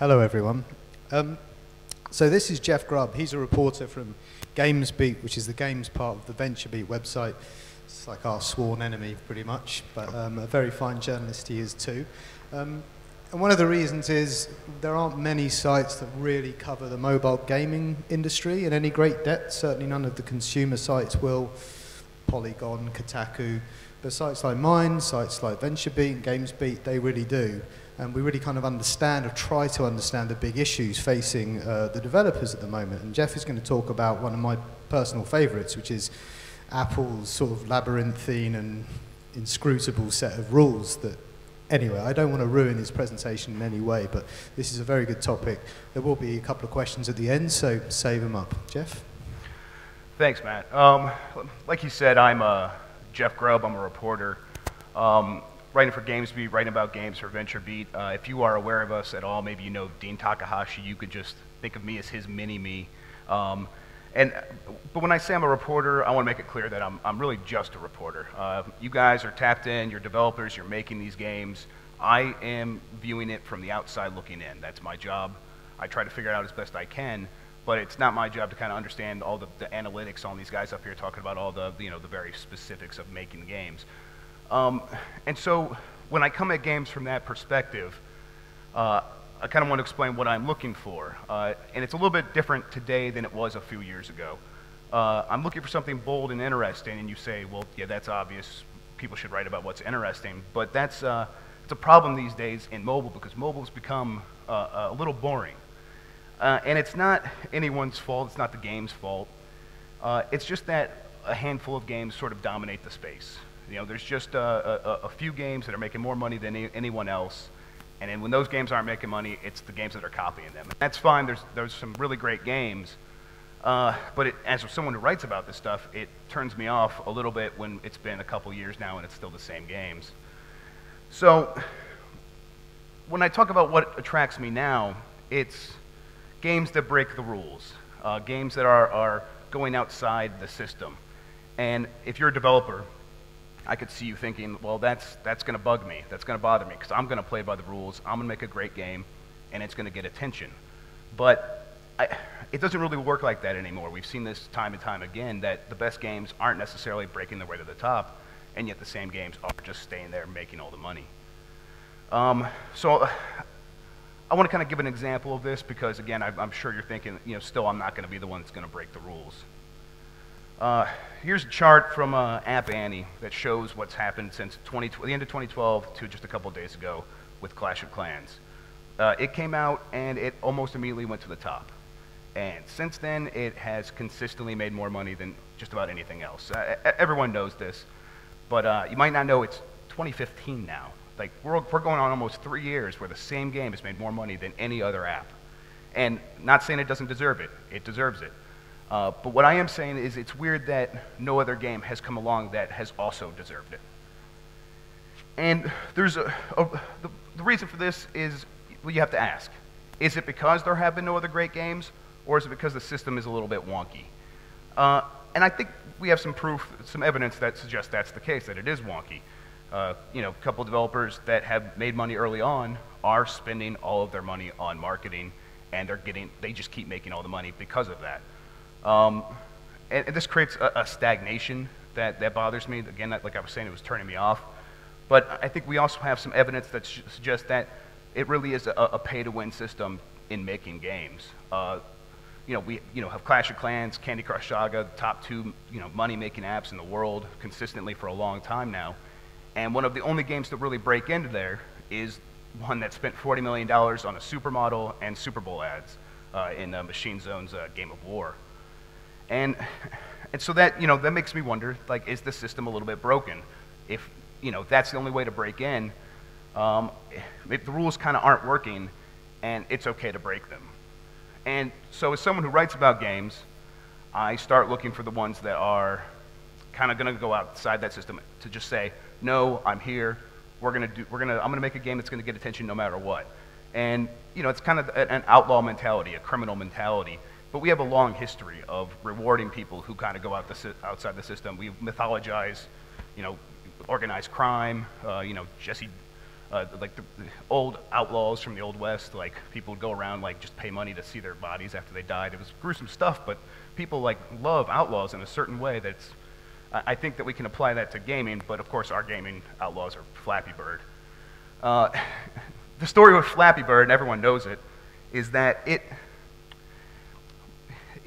Hello, everyone. So this is Jeff Grubb. He's a reporter from GamesBeat, which is the games part of the VentureBeat website. It's like our sworn enemy, pretty much, but a very fine journalist he is too. And one of the reasons is there aren't many sites that really cover the mobile gaming industry in any great depth. Certainly none of the consumer sites will. Polygon, Kotaku, but sites like mine, sites like VentureBeat and GamesBeat, they really do. And we really kind of understand or try to understand the big issues facing the developers at the moment. And Jeff is going to talk about one of my personal favorites, which is Apple's sort of labyrinthine and inscrutable set of rules that, anyway, I don't want to ruin his presentation in any way, but this is a very good topic. There will be a couple of questions at the end, so save them up. Jeff? Thanks, Matt. Like you said, I'm Jeff Grubb. I'm a reporter. Writing for GamesBeat, writing about games for VentureBeat. If you are aware of us at all, maybe you know Dean Takahashi, you could just think of me as his mini-me. But when I say I'm a reporter, I want to make it clear that I'm really just a reporter. You guys are tapped in, you're developers, you're making these games. I am viewing it from the outside looking in. That's my job. I try to figure it out as best I can, but it's not my job to kind of understand all the analytics on these guys up here talking about all the, the very specifics of making games. And so when I come at games from that perspective, I kind of want to explain what I'm looking for. And it's a little bit different today than it was a few years ago. I'm looking for something bold and interesting, and you say, well, yeah, that's obvious. People should write about what's interesting. But it's a problem these days in mobile, because mobile's become a little boring. And it's not anyone's fault. It's not the game's fault. It's just that a handful of games sort of dominate the space. There's just a few games that are making more money than anyone else, and then when those games aren't making money, it's the games that are copying them. And that's fine. There's some really great games, but as someone who writes about this stuff, it turns me off a little bit when it's been a couple years now and it's still the same games. So when I talk about what attracts me now, it's games that break the rules, games that are going outside the system. And if you're a developer, I could see you thinking, well, that's going to bug me. That's going to bother me, because I'm going to play by the rules. I'm going to make a great game, and it's going to get attention. But it doesn't really work like that anymore. We've seen this time and time again, that the best games aren't necessarily breaking their way to the top, and yet the same games are just staying there making all the money. So I want to kind of give an example of this, because, again, I'm sure you're thinking, still I'm not going to be the one that's going to break the rules. Here's a chart from App Annie that shows what's happened since the end of 2012 to just a couple of days ago with Clash of Clans. It came out and it almost immediately went to the top. And since then, it has consistently made more money than just about anything else. Everyone knows this, but you might not know it's 2015 now. Like, we're going on almost 3 years where the same game has made more money than any other app. And not saying it doesn't deserve it. It deserves it. But what I am saying is it's weird that no other game has come along that has also deserved it. And there's the reason for this is, well, you have to ask. Is it because there have been no other great games, or is it because the system is a little bit wonky? And I think we have some proof, some evidence that suggests that's the case, that it is wonky. A couple developers that have made money early on are spending all of their money on marketing, and they just keep making all the money because of that. And this creates a stagnation that bothers me. Again, like I was saying, it was turning me off. But I think we also have some evidence that suggests that it really is a pay-to-win system in making games. We have Clash of Clans, Candy Crush Saga, the top two money-making apps in the world consistently for a long time now. And one of the only games that really break into there is one that spent $40 million on a supermodel and Super Bowl ads in Machine Zone's Game of War. And so that, that makes me wonder, like, is the system a little bit broken? If, that's the only way to break in, if the rules kind of aren't working, and it's okay to break them. And so as someone who writes about games, I start looking for the ones that are kind of going to go outside that system to just say, no, I'm here. I'm going to make a game that's going to get attention no matter what. And, it's kind of an outlaw mentality, a criminal mentality. But we have a long history of rewarding people who kind of go outside the system. We mythologize, organized crime. Jesse like the old outlaws from the Old West. Like people would go around like just pay money to see their bodies after they died. It was gruesome stuff, but people like love outlaws in a certain way that's. I think that we can apply that to gaming, but of course our gaming outlaws are Flappy Bird. The story with Flappy Bird, and everyone knows it, is that it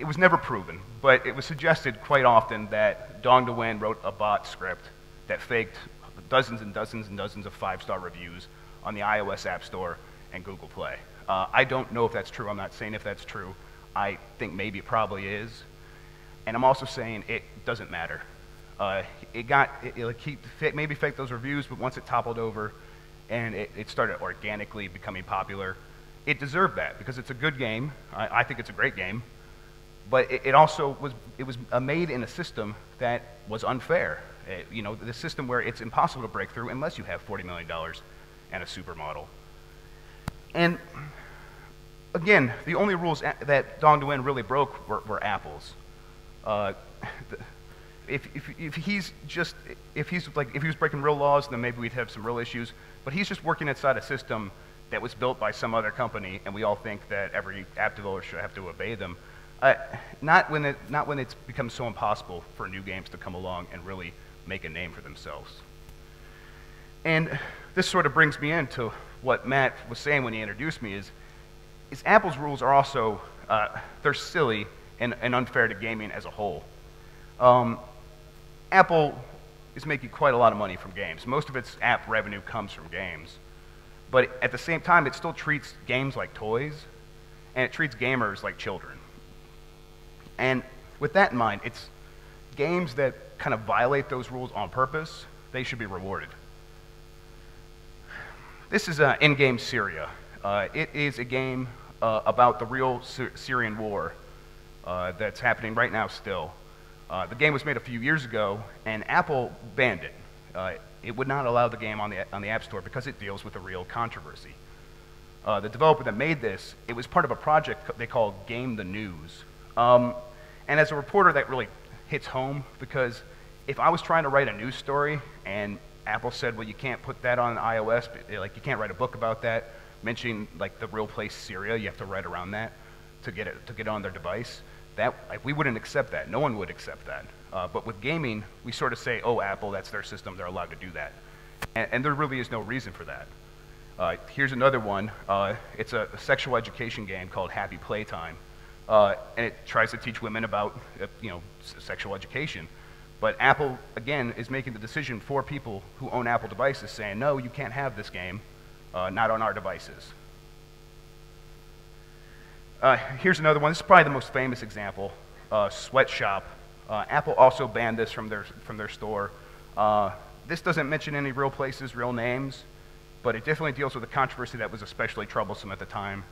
was never proven, but it was suggested quite often that Dong DeWin wrote a bot script that faked dozens and dozens and dozens of 5-star reviews on the iOS App Store and Google Play. I don't know if that's true. I'm not saying if that's true. I think maybe it probably is. And I'm also saying it doesn't matter. He maybe faked those reviews, but once it toppled over and it started organically becoming popular, it deserved that because it's a good game. I think it's a great game. But it also was made in a system that was unfair. The system where it's impossible to break through unless you have $40 million and a supermodel. And again, the only rules that Dong DeWin really broke were Apple's. If he was breaking real laws, then maybe we'd have some real issues. But he's just working inside a system that was built by some other company, and we all think that every app developer should have to obey them. Not when it's become so impossible for new games to come along and really make a name for themselves. And this sort of brings me into what Matt was saying when he introduced me is Apple's rules are also, they're silly and unfair to gaming as a whole. Apple is making quite a lot of money from games. Most of its app revenue comes from games. But at the same time, it still treats games like toys, and it treats gamers like children. And with that in mind, it's games that kind of violate those rules on purpose, they should be rewarded. This is in-game Syria. It is a game about the real Syrian war that's happening right now still. The game was made a few years ago, and Apple banned it. It would not allow the game on the App Store because it deals with a real controversy. The developer that made this, it was part of a project they called Game the News. And as a reporter, that really hits home because if I was trying to write a news story and Apple said, well, you can't put that on iOS, but, like you can't write a book about that, mentioning like the real place Syria, you have to write around that to get it on their device. We wouldn't accept that. No one would accept that. But with gaming, we sort of say, oh, Apple, that's their system. They're allowed to do that. And there really is no reason for that. Here's another one. It's a sexual education game called Happy Playtime. And it tries to teach women about sexual education. But Apple, again, is making the decision for people who own Apple devices, saying, no, you can't have this game, not on our devices. Here's another one. This is probably the most famous example, Sweatshop. Apple also banned this from their store. This doesn't mention any real places, real names, but it definitely deals with a controversy that was especially troublesome at the time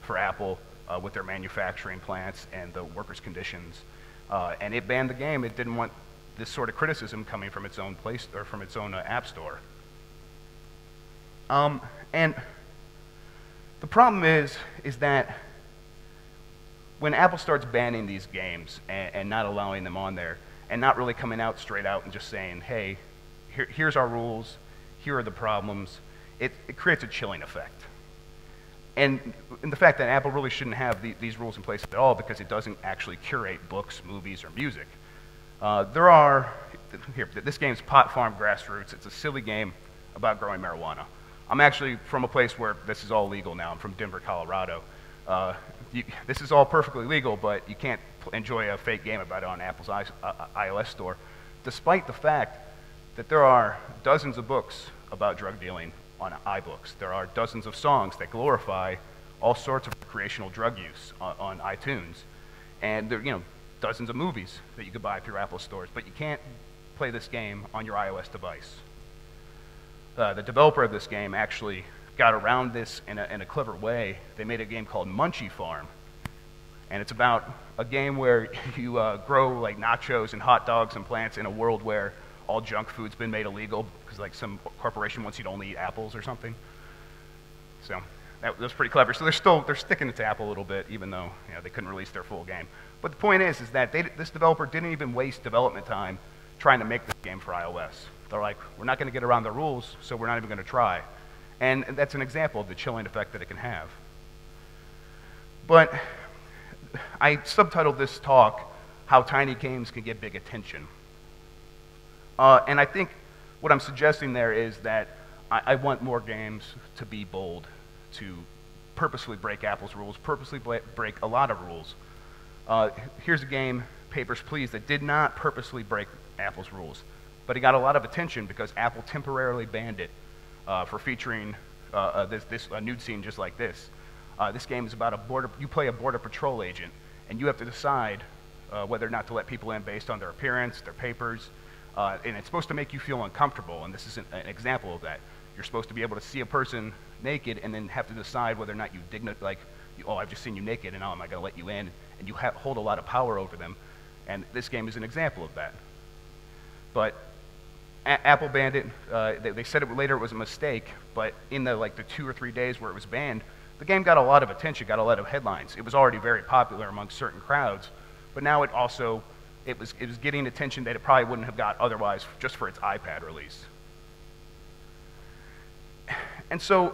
for Apple with their manufacturing plants and the workers' conditions. And it banned the game. It didn't want this sort of criticism coming from its own place or from its own app store. And the problem is that when Apple starts banning these games and not allowing them on there, and not really coming out straight out and just saying, hey, here's our rules, here are the problems, it creates a chilling effect. And the fact that Apple really shouldn't have these rules in place at all because it doesn't actually curate books, movies, or music. This game's Pot Farm Grassroots. It's a silly game about growing marijuana. I'm actually from a place where this is all legal now. I'm from Denver, Colorado. This is all perfectly legal, but you can't enjoy a fake game about it on Apple's iOS store, despite the fact that there are dozens of books about drug dealing on iBooks. There are dozens of songs that glorify all sorts of recreational drug use on iTunes. And there are dozens of movies that you could buy through Apple stores, but you can't play this game on your iOS device. The developer of this game actually got around this in a clever way. They made a game called Munchie Farm. And it's about a game where you grow like nachos and hot dogs and plants in a world where all junk food's been made illegal because like some corporation wants you to only eat apples or something. So that was pretty clever. So they're sticking it to Apple a little bit, even though they couldn't release their full game. But the point is that this developer didn't even waste development time trying to make this game for iOS. They're like, we're not going to get around the rules, so we're not even going to try. And that's an example of the chilling effect that it can have. But I subtitled this talk, How Tiny Games Can Get Big Attention. And I think what I'm suggesting there is that I want more games to be bold, to purposely break Apple's rules, purposely break a lot of rules. Here's a game, Papers, Please, that did not purposely break Apple's rules, but it got a lot of attention because Apple temporarily banned it for featuring a nude scene just like this. This game is about you play a border patrol agent, and you have to decide whether or not to let people in based on their appearance, their papers, and it's supposed to make you feel uncomfortable, and this is an example of that. You're supposed to be able to see a person naked and then have to decide whether or not you oh, I've just seen you naked, and now am I going to let you in? And you hold a lot of power over them, and this game is an example of that. But Apple banned it. They said later it was a mistake, but in the 2 or 3 days where it was banned, the game got a lot of attention, got a lot of headlines. It was already very popular among certain crowds, but now it was getting attention that it probably wouldn't have got otherwise just for its iPad release. And so,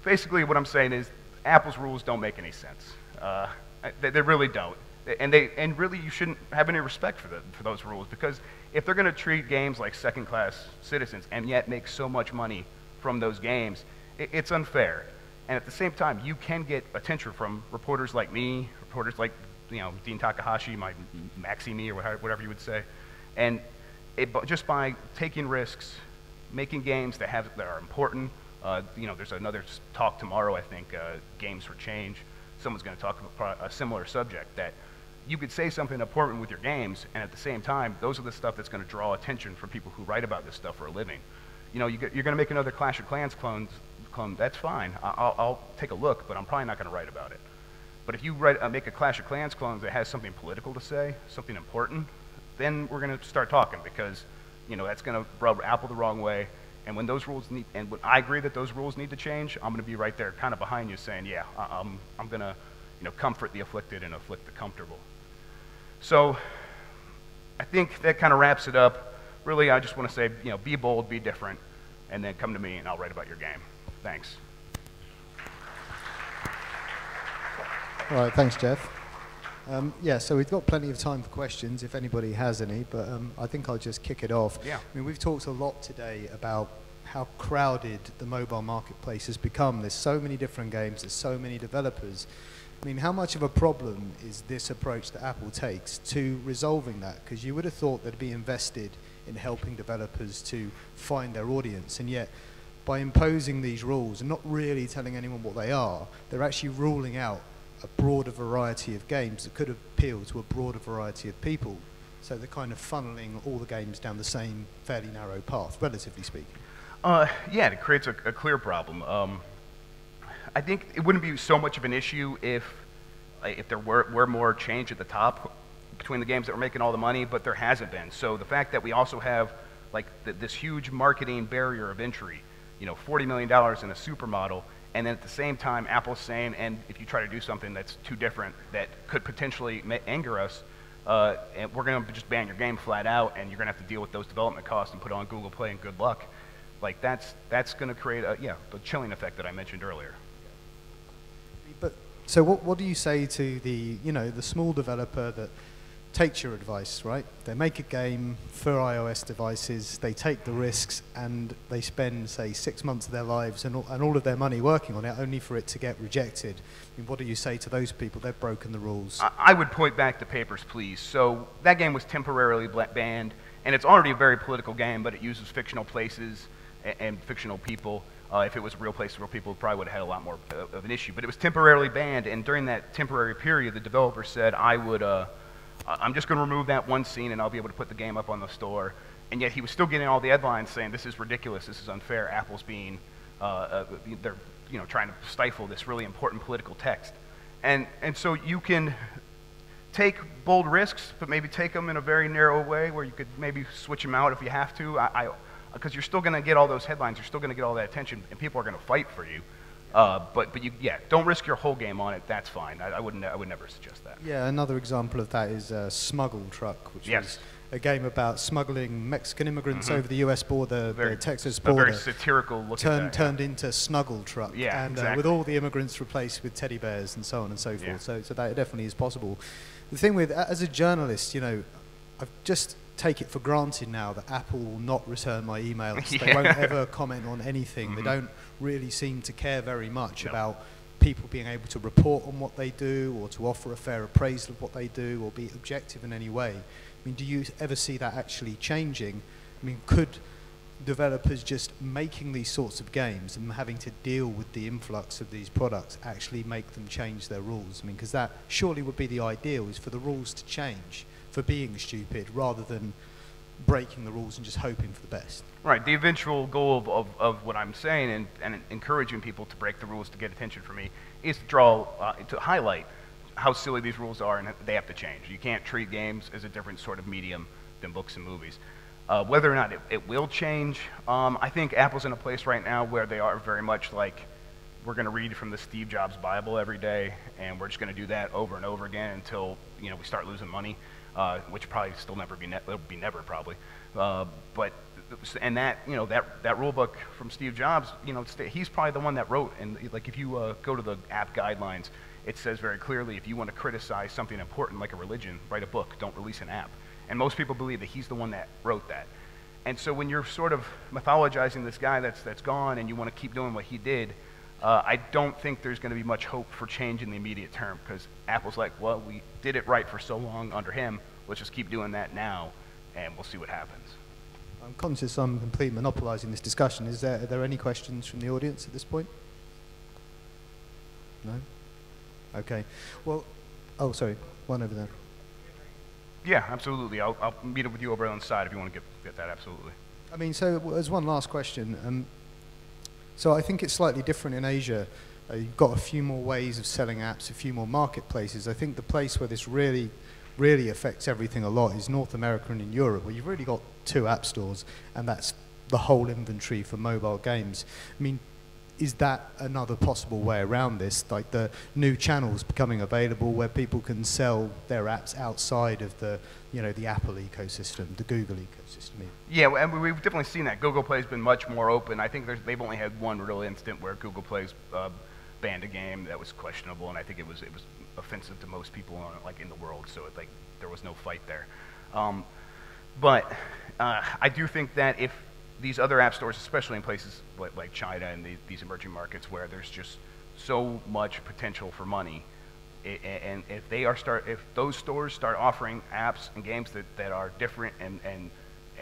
basically what I'm saying is Apple's rules don't make any sense. They really don't. And really you shouldn't have any respect for those rules, because if they're going to treat games like second-class citizens and yet make so much money from those games, it's unfair. And at the same time, you can get attention from reporters like me, reporters like Dean Takahashi, Maxi-me, or whatever you would say, and just by taking risks, making games that are important. There's another talk tomorrow, I think, Games for Change. Someone's going to talk about a similar subject, that you could say something important with your games, and at the same time, those are the stuff that's going to draw attention from people who write about this stuff for a living. You're going to make another Clash of Clans clone, that's fine. I'll take a look, but I'm probably not going to write about it. But if you make a Clash of Clans clone that has something political to say, something important, then we're going to start talking, because that's going to rub Apple the wrong way. And when those rules when I agree that those rules need to change, I'm going to be right there, kind of behind you, saying, yeah, I'm going to, comfort the afflicted and afflict the comfortable. So, I think that kind of wraps it up. Really, I just want to say, be bold, be different, and then come to me and I'll write about your game. Thanks. All right, thanks, Jeff. Yeah, so we've got plenty of time for questions if anybody has any, but I think I'll just kick it off. Yeah. I mean, we've talked a lot today about how crowded the mobile marketplace has become. There's so many different games, there's so many developers. I mean, how much of a problem is this approach that Apple takes to resolving that? Because you would have thought they'd be invested in helping developers to find their audience, and yet by imposing these rules and not really telling anyone what they are, they're actually ruling out a broader variety of games that could appeal to a broader variety of people. So they're kind of funneling all the games down the same fairly narrow path, relatively speaking. Yeah, it creates a clear problem. I think it wouldn't be so much of an issue if there were more change at the top between the games that were making all the money, but there hasn't been. So the fact that we also have this huge marketing barrier of entry, $40 million in a supermodel, and then at the same time, Apple's saying, and if you try to do something that's too different that could potentially anger us, and we're going to just ban your game flat out, and you're going to have to deal with those development costs and put it on Google Play, and good luck. That's going to create the chilling effect that I mentioned earlier. But so what do you say to the small developer that takes your advice, right? They make a game for iOS devices, they take the risks, and they spend, say, 6 months of their lives and all of their money working on it, only for it to get rejected. I mean, what do you say to those people? They've broken the rules. I would point back to Papers, Please. So that game was temporarily banned, and it's already a very political game, but it uses fictional places and fictional people. If it was real places, real people, probably would have had a lot more of an issue. But it was temporarily banned, and during that temporary period, the developer said, I'm just going to remove that one scene and I'll be able to put the game up on the store. And yet he was still getting all the headlines saying, this is ridiculous, this is unfair, Apple's being, they're trying to stifle this really important political text. And so you can take bold risks, but maybe take them in a very narrow way where you could maybe switch them out if you have to. Because you're still going to get all those headlines, you're still going to get all that attention, and people are going to fight for you. But don't risk your whole game on it. That's fine. I would never suggest that. Yeah, another example of that is Smuggle Truck, which was a game about smuggling Mexican immigrants over the U.S. border, the Texas border. A very satirical look at that. Turned into Snuggle Truck. Yeah, and exactly. with all the immigrants replaced with teddy bears and so on and so forth. Yeah. So that definitely is possible. The thing with, as a journalist, you know, I've just take it for granted now that Apple will not return my emails. Yeah. They won't ever comment on anything. They don't really seem to care very much about people being able to report on what they do or to offer a fair appraisal of what they do or be objective in any way. I mean, do you ever see that actually changing? I mean, could developers just making these sorts of games and having to deal with the influx of these products actually make them change their rules? I mean, because that surely would be the ideal, is for the rules to change for being stupid rather than breaking the rules and just hoping for the best. Right. The eventual goal of what I'm saying and encouraging people to break the rules to get attention from me is to highlight how silly these rules are and they have to change. You can't treat games as a different sort of medium than books and movies. Whether or not it will change, I think Apple's in a place right now where they are very much like, we're going to read from the Steve Jobs Bible every day, and we're just going to do that over and over again until, you know, we start losing money. Which probably still never be it'll be never probably, but and that, you know, that rule book from Steve Jobs, you know, he's probably the one that wrote, and like if you go to the app guidelines, it says very clearly, if you want to criticize something important like a religion, write a book, don't release an app. And most people believe that he's the one that wrote that. And so when you're sort of mythologizing this guy that's gone and you want to keep doing what he did, I don't think there's going to be much hope for change in the immediate term, because Apple's like, well, we did it right for so long under him, let's just keep doing that now, and we'll see what happens. I'm conscious I'm completely monopolizing this discussion. Are there any questions from the audience at this point? No? Okay. Well, oh, sorry, one over there. Yeah, absolutely. I'll meet up with you over on the side if you want to get that, absolutely. I mean, so as one last question, so I think it's slightly different in Asia. You've got a few more ways of selling apps, a few more marketplaces. I think the place where this really affects everything a lot is North America and in Europe, where you've really got 2 app stores, and that's the whole inventory for mobile games. I mean, is that another possible way around this, like the new channels becoming available where people can sell their apps outside of the, you know, the Apple ecosystem, the Google ecosystem? Yeah, and we've definitely seen that. Google Play's been much more open. I think they've only had one real instant where Google Play's banned a game that was questionable, and I think it was offensive to most people in the world. So there was no fight there. But I do think that if these other app stores, especially in places like China and these emerging markets where there's just so much potential for money, and if those stores start offering apps and games that are different and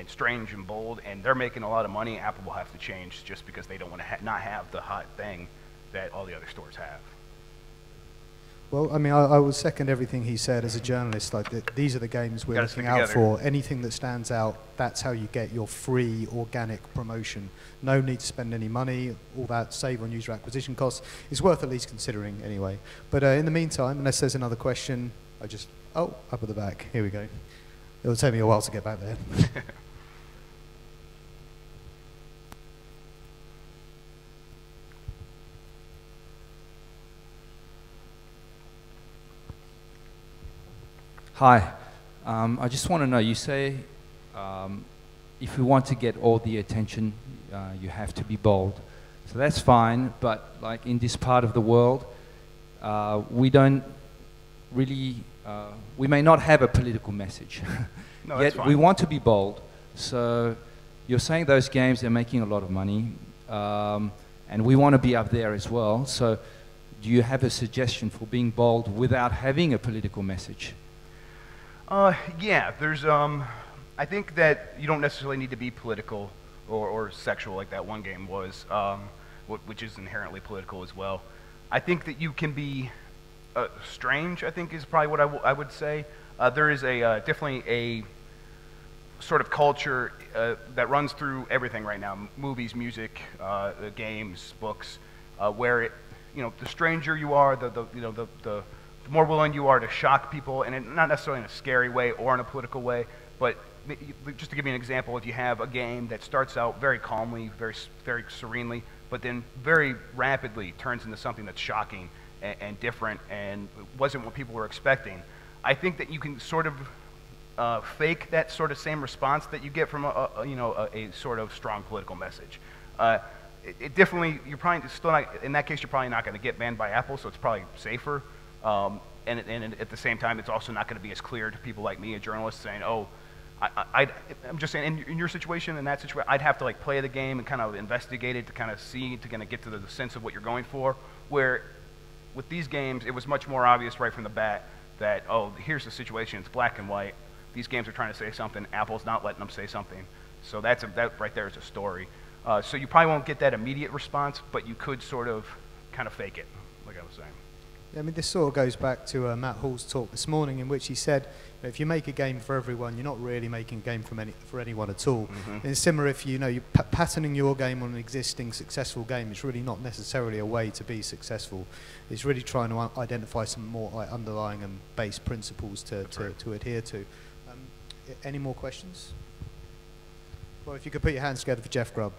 strange and bold, and they're making a lot of money, Apple will have to change just because they don't want to not have the hot thing that all the other stores have. Well, I mean, I will second everything he said as a journalist. Like, these are the games we're looking out for. Anything that stands out, that's how you get your free organic promotion. No need to spend any money. All that save on user acquisition costs is worth at least considering anyway. But in the meantime, unless there's another question, up at the back. Here we go. It'll take me a while to get back there. Hi, I just want to know, you say if you want to get all the attention, you have to be bold. So that's fine, but like in this part of the world, we don't really, we may not have a political message. No, yet we want to be bold. So you're saying those games are making a lot of money, and we want to be up there as well. So do you have a suggestion for being bold without having a political message? Yeah, there's, I think that you don't necessarily need to be political or sexual like that one game was, which is inherently political as well. I think that you can be strange, I think is probably what I would say. There is definitely a sort of culture that runs through everything right now, movies, music, games, books, where the stranger you are, the more willing you are to shock people, and not necessarily in a scary way or in a political way, but just to give you an example, if you have a game that starts out very calmly, very serenely, but then very rapidly turns into something that's shocking and different and wasn't what people were expecting, I think that you can sort of fake that sort of same response that you get from a sort of strong political message. It definitely, you're probably still not, in that case, you're probably not going to get banned by Apple, so it's probably safer. And at the same time, it's also not going to be as clear to people like me, a journalist, saying, oh, I'm just saying, in your situation, in that situation, I'd have to like play the game and kind of investigate it to kind of see, to kind of get to the sense of what you're going for. Where with these games, it was much more obvious right from the bat that, oh, here's the situation, it's black and white. These games are trying to say something, Apple's not letting them say something. So that right there is a story. So you probably won't get that immediate response, but you could sort of kind of fake it, like I was saying. I mean, this sort of goes back to Matt Hall's talk this morning, in which he said, if you make a game for everyone, you're not really making a game for anyone at all. And it's similar if you're patterning your game on an existing successful game. It's really not necessarily a way to be successful. It's really trying to identify some more underlying and base principles to adhere to. Any more questions? Well, if you could put your hands together for Jeff Grubb.